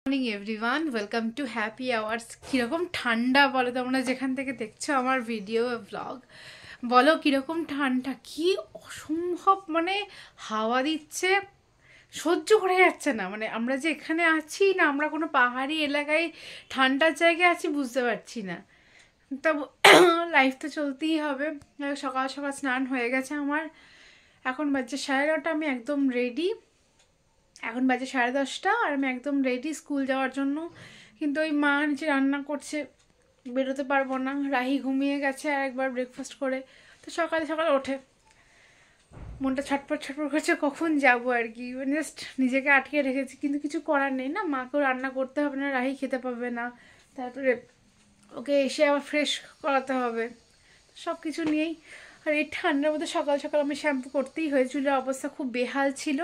Morning everyone, welcome to happy hours. কীরকম ঠান্ডা বলো তোমরা যেখান থেকে দেখছো আমার ভিডিও ব্লগ, বলো কীরকম ঠান্ডা, কি অসম্ভব, মানে হাওয়া দিচ্ছে, সহ্য করা যাচ্ছে না। মানে আমরা যে এখানে আছি না, আমরা কোনো পাহাড়ি এলাকায় ঠান্ডার জায়গায় আছি বুঝতে পারছি না। তা লাইফ তো চলতেই হবে। সকাল সকাল স্নান হয়ে গেছে আমার, এখন বাজছে 9:30, আমি একদম রেডি। এখন বাজে 10:30 আর আমি একদম রেডি স্কুল যাওয়ার জন্য। কিন্তু ওই মা নিচে রান্না করছে, বেরোতে পারবো না। রাহি ঘুমিয়ে গেছে আর একবার ব্রেকফাস্ট করে, তো সকালে সকালে ওঠে মনটা ছটপট ছটপট করছে কখন যাবো আর কি। জাস্ট নিজেকে আটকে রেখেছি, কিন্তু কিছু করার নেই না, মাকেও রান্না করতে হবে না, রাহি খেতে পাবে না, তারপরে ওকে এসে আবার ফ্রেশ করাতে হবে, সব কিছু নিয়েই। আর এই ঠান্ডার মধ্যে সকাল সকাল আমি শ্যাম্পু করতেই হয়েছিল, চুলের অবস্থা খুব বেহাল ছিল।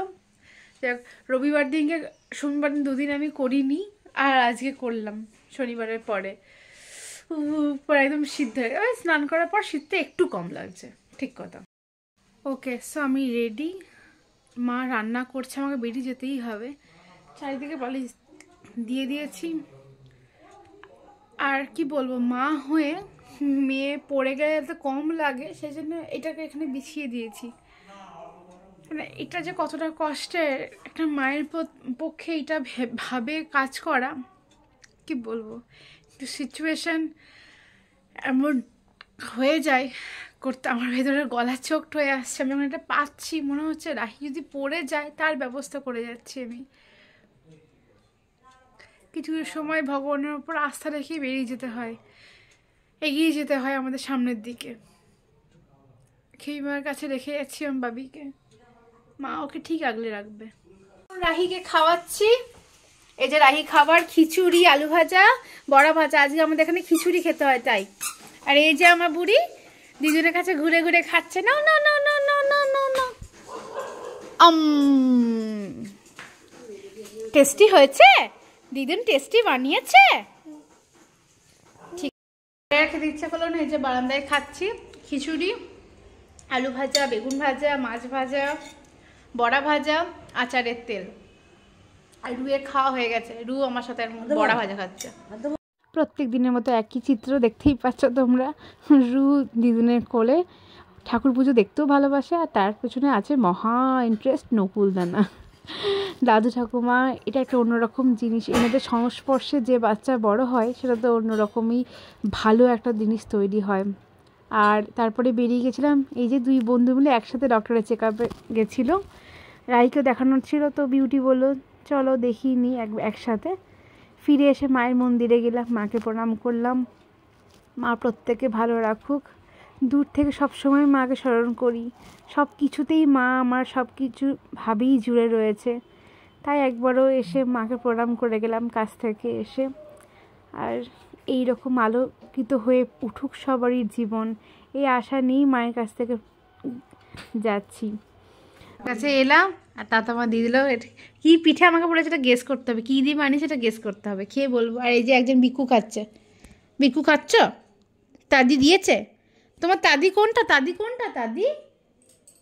রবিবার দিনকে, সোমবার দিন দুদিন আমি করিনি, আর আজকে করলাম শনিবারের পরে। পরে একদম সিদ্ধ হয়ে গেছে। স্নান করার পর শীতটা একটু কম লাগছে, ঠিক কথা। ওকে, সো আমি রেডি। মা রান্না করছে, আমাকে বেরিয়ে যেতেই হবে। চারিদিকে বালিশ দিয়ে দিয়েছি। আর কি বলবো, মা হয়ে মেয়ে পড়ে গেলে এত কম লাগে, সেই জন্য এটাকে এখানে বিছিয়ে দিয়েছি। মানে এটা যে কতটা কষ্টের একটা মায়ের পক্ষে, এটা ভাবে কাজ করা, কি বলবো। কিন্তু সিচুয়েশন এমন হয়ে যায় করতে, আমার ভেতরে গলা চোখট হয়ে আসছে। আমি যখন এটা পাচ্ছি মনে হচ্ছে রাহি যদি পড়ে যায় তার ব্যবস্থা করে যাচ্ছি আমি। কিছু সময় ভগবানের উপর আস্থা রেখে বেরিয়ে যেতে হয়, এগিয়ে যেতে হয় আমাদের সামনের দিকে। খেইমার কাছে রেখে যাচ্ছি আমি বাবিকে, মা ওকে ঠিক আগলে রাখবে। রাহিকে খাওয়াচ্ছি। এই যে রাহি খাবার, খিচুড়ি, আলু ভাজা, বড়া ভাজা। আজকে আমাদের এখানে খিচুড়ি খেতে হয় তাই। আর এই যে আমার বুড়ি দিদুনের কাছে ঘুরে ঘুরে খাচ্ছে। না না না না না না না না, টেস্টি হয়েছে, দিদুন টেস্টি বানিয়েছে। ঠিক খেতে ইচ্ছা করলো না, এই যে বারান্দায় খাচ্ছি খিচুড়ি, আলু ভাজা, বেগুন ভাজা, মাছ ভাজা, বড়া ভাজা, আচারের তেল। আর রুয়ের খাওয়া হয়ে গেছে, রু আমার সাথে বড়া ভাজা খাচ্ছে। প্রত্যেক দিনের মতো একই চিত্র দেখতেই পাচ্ছ তোমরা। রু দিদুনের কোলে ঠাকুর পুজো দেখতেও ভালোবাসে, আর তার পেছনে আছে মহা ইন্টারেস্ট নকুলদানা। দাদু ঠাকুমা, এটা একটা অন্যরকম জিনিস। এনাদের সংস্পর্শে যে বাচ্চা বড় হয় সেটা তো অন্যরকমই ভালো একটা জিনিস তৈরি হয়। আর তারপরে বেরিয়ে গেছিলাম, এই যে দুই বন্ধু মিলে একসাথে ডক্টরের চেক আপে গেছিলো। রাইকেও দেখানোর ছিল, তো বিউটি বললো চলো দেখিয়ে নিই একসাথে। ফিরে এসে মায়ের মন্দিরে গেলাম, মাকে প্রণাম করলাম। মা প্রত্যেকে ভালো রাখুক। দূর থেকে সব সময় মাকে স্মরণ করি, সব কিছুতেই মা আমার সব কিছু ভাবেই জুড়ে রয়েছে। তাই একবারও এসে মাকে প্রণাম করে গেলাম কাছ থেকে এসে। আর এই রকম আলোকিত হয়ে উঠুক সবারই জীবন, এই আশা নিয়েই মায়ের কাছ থেকে যাচ্ছি। কাছে এলাম আর তা তোমার দিয়ে দিল কি পিঠে, আমাকে বলেছে এটা গেস করতে হবে, কী দিয়ে বানিয়েছে এটা গেস করতে হবে, খেয়ে বলবো। আর এই যে একজন বিকু খাচ্ছে। বিকু খাচ্ছ? দাদি দিয়েছে? তোমার দাদি কোনটা? দাদি কোনটা? দাদি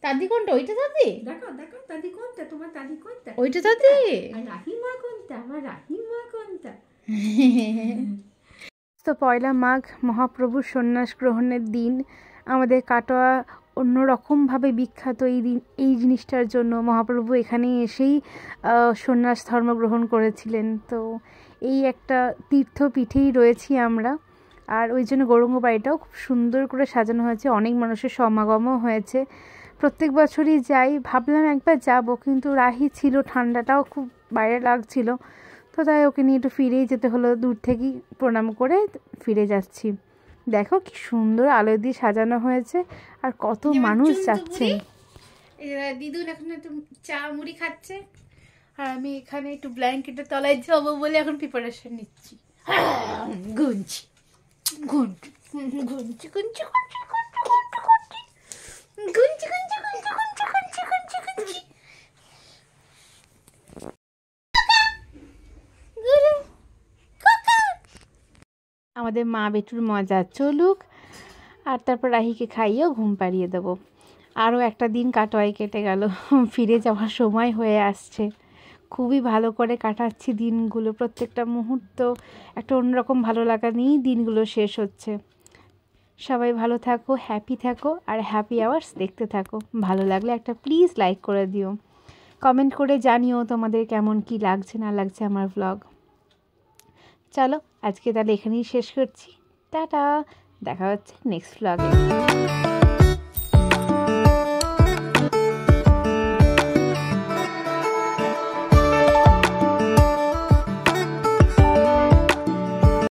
দাদি কোনটা? ওইটা দাদি? দেখো দেখো দাদি কোনটা, তোমার দাদি কোনটা? ওইটা দাদি? আর রাহিমা কোনটা? আমার রাহিমা কোনটা? তো পয়লা মাঘ মহাপ্রভুর সন্ন্যাস গ্রহণের দিন। আমাদের কাটোয়া অন্যরকমভাবে বিখ্যাত এই দিন, এই জিনিসটার জন্য। মহাপ্রভু এখানে এসেই সন্ন্যাস ধর্ম গ্রহণ করেছিলেন। তো এই একটা তীর্থপীঠেই রয়েছি আমরা। আর ওই জন্য গৌরাঙ্গ বাড়িটাও খুব সুন্দর করে সাজানো হয়েছে, অনেক মানুষের সমাগমও হয়েছে। প্রত্যেক বছরই যাই, ভাবলাম একবার যাব, কিন্তু রাহি ছিল, ঠান্ডাটাও খুব বাইরে লাগছিল, তো তাই ওকে নিয়ে একটু ফিরেই যেতে হলো। দূর থেকেই প্রণাম করে ফিরে যাচ্ছি। দেখো কি সুন্দর আলো দিয়ে সাজানো হয়েছে, আর কত মানুষ যাচ্ছে। দিদুন এখন একটু চা মুড়ি খাচ্ছে, আর আমি এখানে একটু ব্ল্যাঙ্কেটের তলায় যাবো বলে এখন প্রিপারেশন নিচ্ছি। গুনছি গুনছি গুনছি গুনছি গুনছি গুনছি গুনছি গুনছি গুনছি গুনছি গুনছি গুনছি। আমাদের মা বেটুর মজা চলুক, আর তারপর রাহিকে খাইয়েও ঘুম পাড়িয়ে দেবো। আরও একটা দিন কাটোয়ায় কেটে গেল, ফিরে যাওয়ার সময় হয়ে আসছে। খুবই ভালো করে কাটাচ্ছি দিনগুলো, প্রত্যেকটা মুহূর্ত একটা অন্যরকম ভালো লাগা নিয়েই দিনগুলো শেষ হচ্ছে। সবাই ভালো থাকো, হ্যাপি থাকো, আর হ্যাপি আওয়ার্স দেখতে থাকো। ভালো লাগলে একটা প্লিজ লাইক করে দিও, কমেন্ট করে জানিও তোমাদের কেমন কি লাগছে না লাগছে আমার ব্লগ। চলো আজকে তাহলে এখানেই শেষ করছি, টাটা, দেখা হচ্ছে নেক্সট ব্লগে।